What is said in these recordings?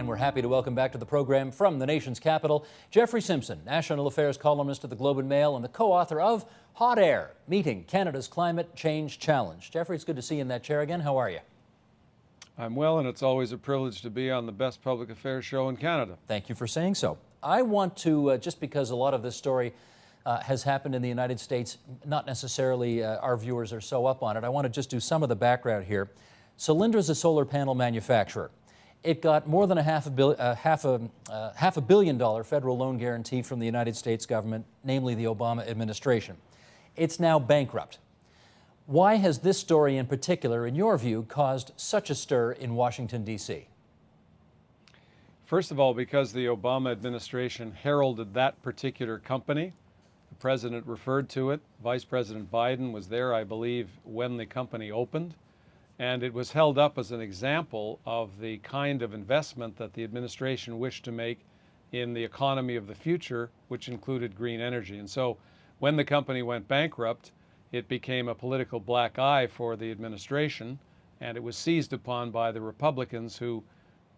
And we're happy to welcome back to the program from the nation's capital, Jeffrey Simpson, national affairs columnist at the Globe and Mail and the co-author of Hot Air, Meeting Canada's Climate Change Challenge. Jeffrey, it's good to see you in that chair again. How are you? I'm well, and it's always a privilege to be on the best public affairs show in Canada. Thank you for saying so. I want to, just because a lot of this story has happened in the United States, not necessarily our viewers are so up on it, I want to just do some of the background here. Solyndra is a solar panel manufacturer. It got more than a half a billion dollar federal loan guarantee from the United States government, namely the Obama administration. It's now bankrupt. Why has this story in particular, in your view, caused such a stir in Washington, D.C.? First of all, because the Obama administration heralded that particular company. The president referred to it. Vice President Biden was there, I believe, when the company opened. And it was held up as an example of the kind of investment that the administration wished to make in the economy of the future, which included green energy. And so when the company went bankrupt, it became a political black eye for the administration, and it was seized upon by the Republicans, who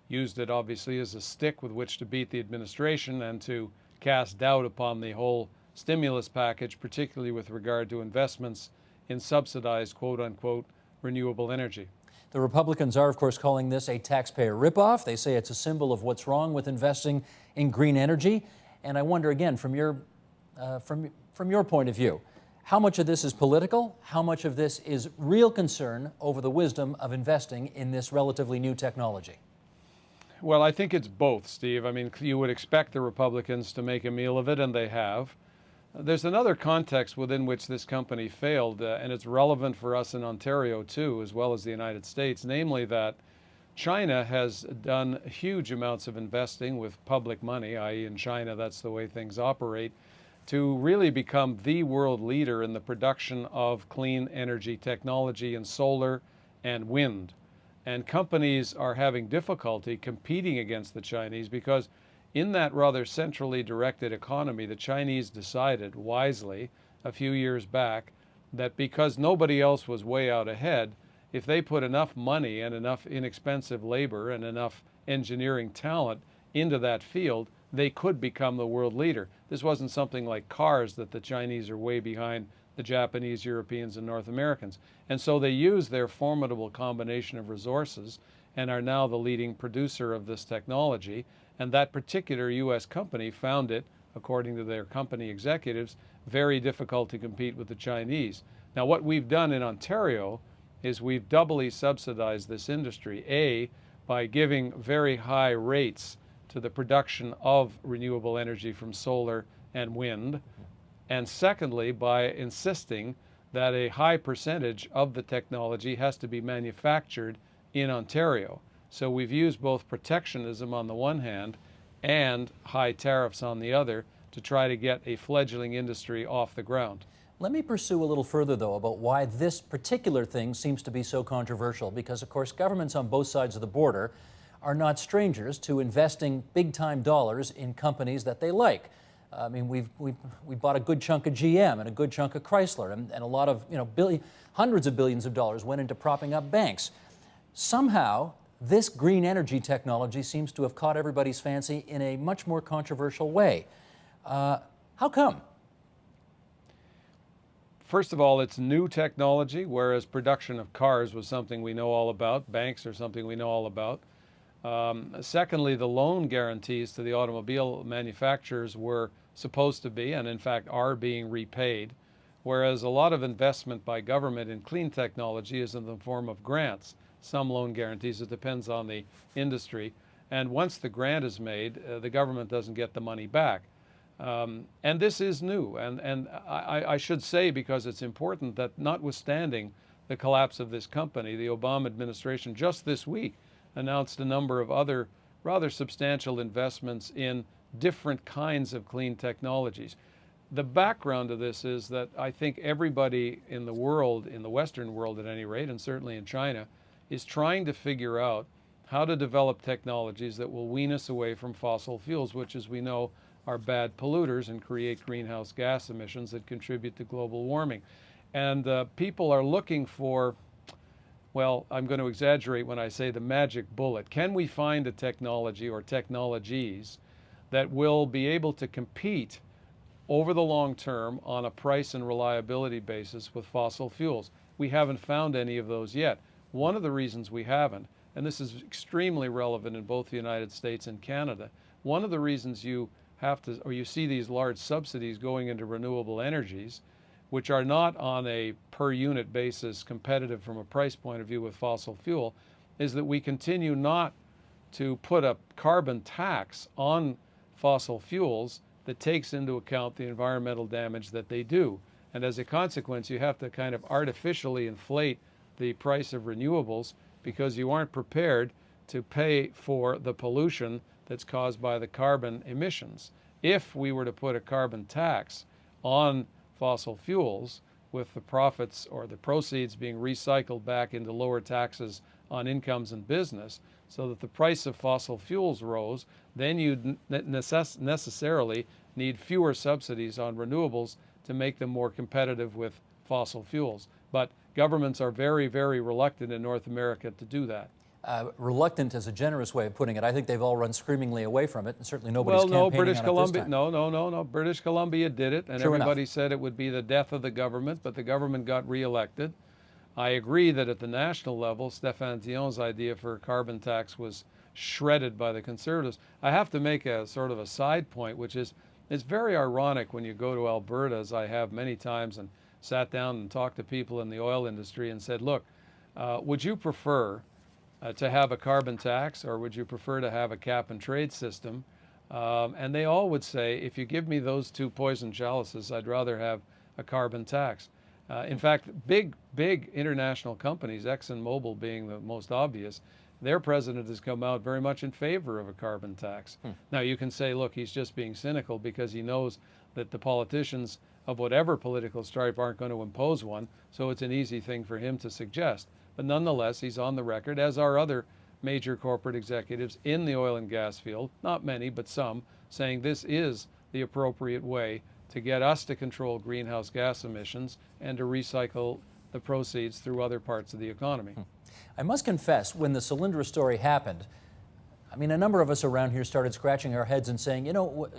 used it obviously as a stick with which to beat the administration and to cast doubt upon the whole stimulus package, particularly with regard to investments in subsidized, quote-unquote, renewable energy. The Republicans are, of course, calling this a taxpayer ripoff. They say it's a symbol of what's wrong with investing in green energy. And I wonder, again, from your point of view, how much of this is political? How much of this is real concern over the wisdom of investing in this relatively new technology? Well, I think it's both, Steve. I mean, you would expect the Republicans to make a meal of it, and they have. There's another context within which this company failed, and it's relevant for us in Ontario too, as well as the United States, namely that China has done huge amounts of investing with public money, i.e. in China, that's the way things operate, to really become the world leader in the production of clean energy technology in solar and wind. And companies are having difficulty competing against the Chinese because in that rather centrally directed economy, the Chinese decided wisely a few years back that because nobody else was way out ahead, if they put enough money and enough inexpensive labor and enough engineering talent into that field, they could become the world leader. This wasn't something like cars that the Chinese are way behind the Japanese, Europeans, and North Americans. And so they used their formidable combination of resources and are now the leading producer of this technology. And that particular U.S. company found it, according to their company executives, very difficult to compete with the Chinese. Now, what we've done in Ontario is we've doubly subsidized this industry, A, by giving very high rates to the production of renewable energy from solar and wind, and secondly, by insisting that a high percentage of the technology has to be manufactured in Ontario. So we've used both protectionism on the one hand and high tariffs on the other to try to get a fledgling industry off the ground. Let me pursue a little further, though, about why this particular thing seems to be so controversial, because, of course, governments on both sides of the border are not strangers to investing big-time dollars in companies that they like. I mean, we bought a good chunk of GM and a good chunk of Chrysler, and a lot of, hundreds of billions of dollars went into propping up banks. Somehow, this green energy technology seems to have caught everybody's fancy in a much more controversial way. How come? First of all, it's new technology, whereas production of cars was something we know all about. Banks are something we know all about. Secondly, the loan guarantees to the automobile manufacturers were supposed to be, and in fact are being repaid, whereas a lot of investment by government in clean technology is in the form of grants. Some loan guarantees, it depends on the industry. And once the grant is made, the government doesn't get the money back. And this is new. And I should say, because it's important, that notwithstanding the collapse of this company, the Obama administration just this week announced a number of other rather substantial investments in different kinds of clean technologies. The background of this is that I think everybody in the world, in the Western world at any rate, and certainly in China, is trying to figure out how to develop technologies that will wean us away from fossil fuels, which, as we know, are bad polluters and create greenhouse gas emissions that contribute to global warming. And people are looking for well, I'm going to exaggerate when I say the magic bullet. Can we find a technology or technologies that will be able to compete over the long term on a price and reliability basis with fossil fuels? We haven't found any of those yet. One of the reasons we haven't, and this is extremely relevant in both the United States and Canada, one of the reasons you have to, or you see these large subsidies going into renewable energies, which are not on a per unit basis competitive from a price point of view with fossil fuel, is that we continue not to put a carbon tax on fossil fuels that takes into account the environmental damage that they do. And as a consequence, you have to kind of artificially inflate the price of renewables because you aren't prepared to pay for the pollution that's caused by the carbon emissions. If we were to put a carbon tax on fossil fuels, with the profits or the proceeds being recycled back into lower taxes on incomes and business, so that the price of fossil fuels rose, then you'd necessarily need fewer subsidies on renewables to make them more competitive with fossil fuels. But governments are very, very reluctant in North America to do that. Reluctant is a generous way of putting it. I think they've all run screamingly away from it, and certainly nobody's Well, no, campaigning British on it this Columbia, time. no. British Columbia did it, and True everybody enough. said it would be the death of the government, but the government got reelected. I agree that at the national level, Stéphane Dion's idea for a carbon tax was shredded by the Conservatives. I have to make a sort of a side point, which is it's very ironic when you go to Alberta, as I have many times, and sat down and talked to people in the oil industry and said, look, would you prefer to have a carbon tax, or would you prefer to have a cap and trade system? And they all would say, if you give me those two poison chalices, I'd rather have a carbon tax. In fact, big international companies, ExxonMobil being the most obvious, their president has come out very much in favor of a carbon tax. Now, you can say, look, he's just being cynical because he knows that the politicians of whatever political stripe aren't going to impose one, so it's an easy thing for him to suggest. But nonetheless, he's on the record, as are other major corporate executives in the oil and gas field, not many, but some, saying this is the appropriate way to get us to control greenhouse gas emissions and to recycle the proceeds through other parts of the economy. I must confess, when the Solyndra story happened, I mean, a number of us around here started scratching our heads and saying, you know,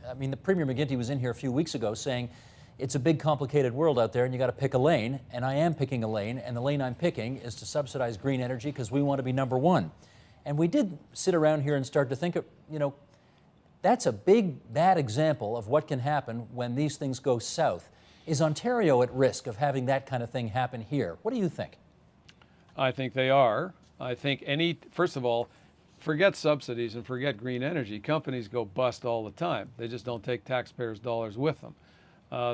I mean, the Premier McGuinty was in here a few weeks ago saying, it's a big, complicated world out there, and you got to pick a lane, and I am picking a lane, and the lane I'm picking is to subsidize green energy because we want to be number one. And we did sit around here and start to think of, you know, that's a big, bad example of what can happen when these things go south. Is Ontario at risk of having that kind of thing happen here? What do you think? I think they are. I think first of all, forget subsidies and forget green energy. Companies go bust all the time. They just don't take taxpayers' dollars with them.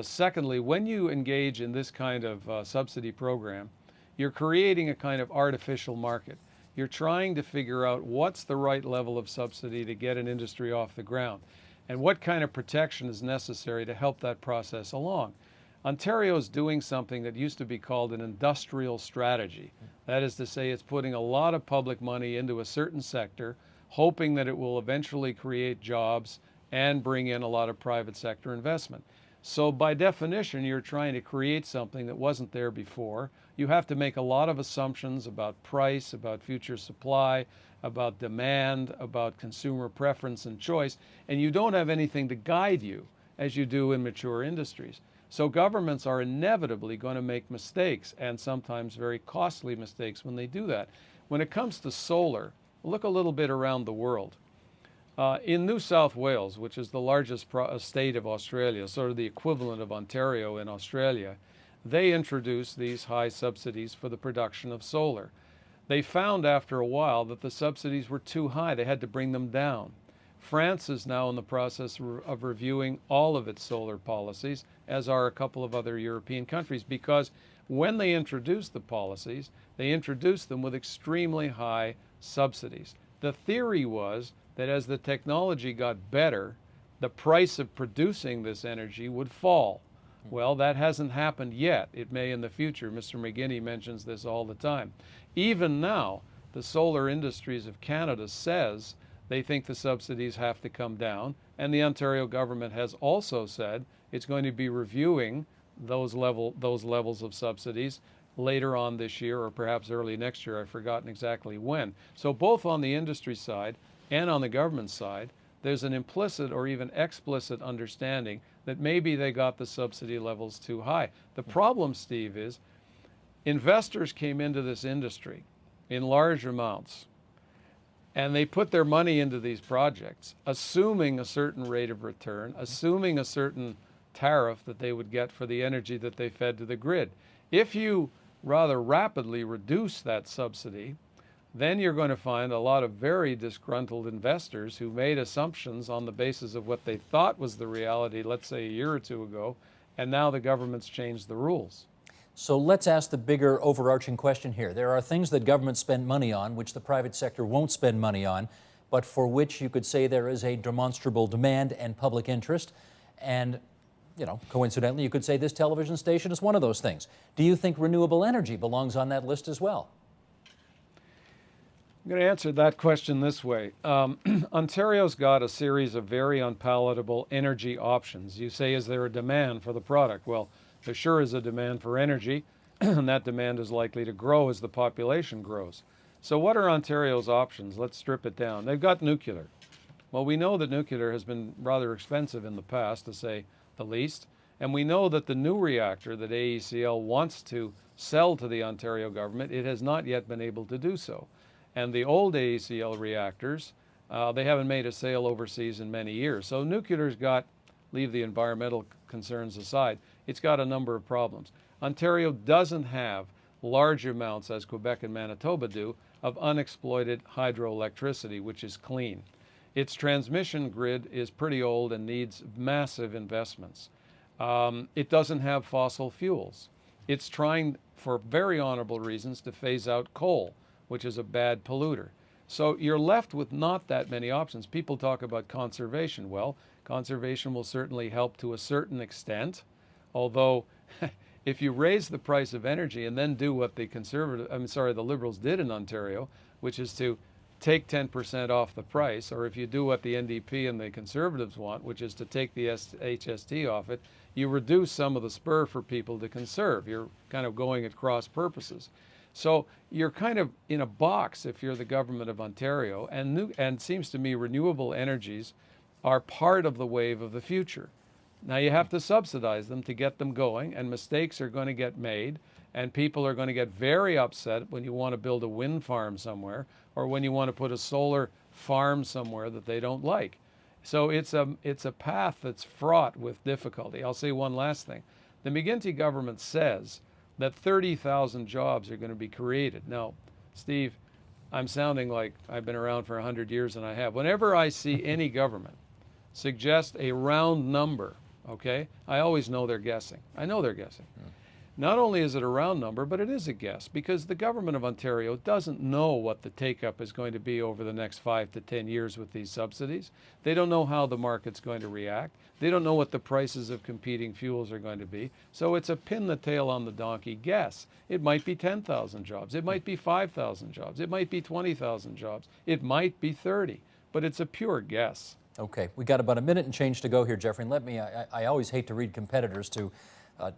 Secondly, when you engage in this kind of subsidy program, you're creating a kind of artificial market. You're trying to figure out what's the right level of subsidy to get an industry off the ground and what kind of protection is necessary to help that process along. Ontario is doing something that used to be called an industrial strategy. That is to say, it's putting a lot of public money into a certain sector, hoping that it will eventually create jobs and bring in a lot of private sector investment. So by definition, you're trying to create something that wasn't there before. You have to make a lot of assumptions about price, about future supply, about demand, about consumer preference and choice, and you don't have anything to guide you as you do in mature industries. So governments are inevitably going to make mistakes, and sometimes very costly mistakes when they do that. When it comes to solar, look a little bit around the world. In New South Wales, which is the largest state of Australia, sort of the equivalent of Ontario in Australia, they introduced these high subsidies for the production of solar. They found after a while that the subsidies were too high. They had to bring them down. France is now in the process of reviewing all of its solar policies, as are a couple of other European countries, because when they introduced the policies, they introduced them with extremely high subsidies. The theory was that as the technology got better, the price of producing this energy would fall. Well, that hasn't happened yet. It may in the future. Mr. McGuinty mentions this all the time. Even now, the solar industries of Canada says they think the subsidies have to come down, and the Ontario government has also said it's going to be reviewing those levels of subsidies later on this year or perhaps early next year. I've forgotten exactly when. So both on the industry side and on the government side, there's an implicit or even explicit understanding that maybe they got the subsidy levels too high. The problem, Steve, is investors came into this industry in large amounts, and they put their money into these projects, assuming a certain rate of return, assuming a certain tariff that they would get for the energy that they fed to the grid. If you rather rapidly reduce that subsidy, then you're going to find a lot of very disgruntled investors who made assumptions on the basis of what they thought was the reality, let's say a year or two ago, and now the government's changed the rules. So let's ask the bigger overarching question here. There are things that governments spend money on which the private sector won't spend money on, but for which you could say there is a demonstrable demand and public interest. And, you know, coincidentally, you could say this television station is one of those things. Do you think renewable energy belongs on that list as well? I'm going to answer that question this way. Ontario's got a series of very unpalatable energy options. You say, is there a demand for the product? Well, there sure is a demand for energy, and that demand is likely to grow as the population grows. So what are Ontario's options? Let's strip it down. They've got nuclear. Well, we know that nuclear has been rather expensive in the past, to say the least, and we know that the new reactor that AECL wants to sell to the Ontario government, it has not yet been able to do so. And the old AECL reactors, they haven't made a sale overseas in many years. So nuclear's got, leave the environmental concerns aside, it's got a number of problems. Ontario doesn't have large amounts, as Quebec and Manitoba do, of unexploited hydroelectricity, which is clean. Its transmission grid is pretty old and needs massive investments. It doesn't have fossil fuels. It's trying, for very honorable reasons, to phase out coal, which is a bad polluter. So you're left with not that many options. People talk about conservation. Well, conservation will certainly help to a certain extent, although if you raise the price of energy and then do what the Liberals did in Ontario, which is to take 10% off the price, or if you do what the NDP and the Conservatives want, which is to take the HST off it, you reduce some of the spur for people to conserve. You're kind of going at cross purposes. So you're kind of in a box if you're the government of Ontario, and seems to me renewable energies are part of the wave of the future. Now you have to subsidize them to get them going, and mistakes are going to get made, and people are going to get very upset when you want to build a wind farm somewhere, or when you want to put a solar farm somewhere that they don't like. So it's a path that's fraught with difficulty. I'll say one last thing. The McGuinty government says that 30,000 jobs are going to be created. Now, Steve, I'm sounding like I've been around for 100 years, and I have. Whenever I see any government suggest a round number, okay, I always know they're guessing. I know they're guessing. Yeah. Not only is it a round number, but it is a guess, because the government of Ontario doesn't know what the take-up is going to be over the next 5 to 10 years with these subsidies. They don't know how the market's going to react. They don't know what the prices of competing fuels are going to be. So it's a pin the tail on the donkey guess. It might be 10,000 jobs. It might be 5,000 jobs. It might be 20,000 jobs. It might be 30, but it's a pure guess. Okay, we got about a minute and change to go here, Jeffrey. And let me, I always hate to read competitors to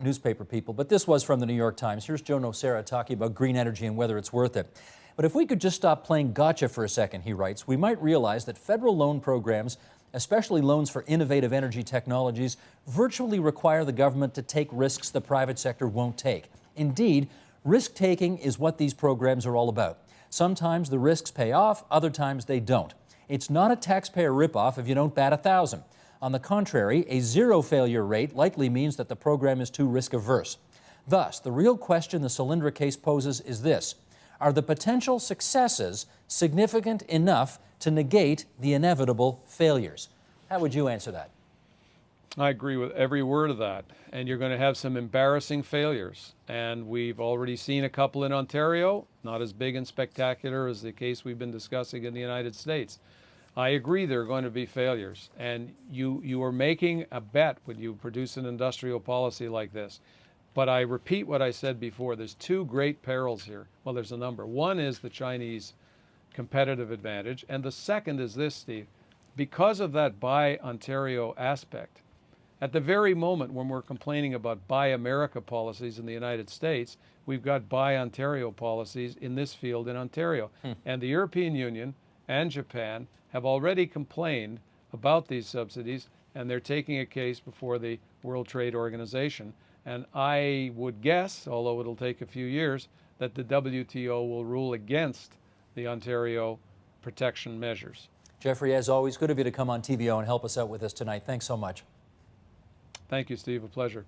newspaper people, but this was from the New York Times. Here's Joe Nocera talking about green energy and whether it's worth it. But if we could just stop playing gotcha for a second, he writes, we might realize that federal loan programs, especially loans for innovative energy technologies, virtually require the government to take risks the private sector won't take. Indeed, risk-taking is what these programs are all about. Sometimes the risks pay off, other times they don't. It's not a taxpayer ripoff if you don't bat 1,000. On the contrary, a zero failure rate likely means that the program is too risk-averse. Thus, the real question the Solyndra case poses is this: are the potential successes significant enough to negate the inevitable failures? How would you answer that? I agree with every word of that. And you're going to have some embarrassing failures. And we've already seen a couple in Ontario, not as big and spectacular as the case we've been discussing in the United States. I agree there are going to be failures, and you are making a bet when you produce an industrial policy like this. But I repeat what I said before, there's two great perils here. Well, there's a number. One is the Chinese competitive advantage, and the second is this, Steve. Because of that Buy Ontario aspect, At the very moment when we're complaining about Buy America policies in the United States, we've got Buy Ontario policies in this field in Ontario. And the European Union and Japan have already complained about these subsidies, and they're taking a case before the World Trade Organization. And I would guess, although it'll take a few years, that the WTO will rule against the Ontario protection measures. Jeffrey, as always, good of you to come on TVO and help us out with this tonight. Thanks so much. Thank you, Steve. A pleasure.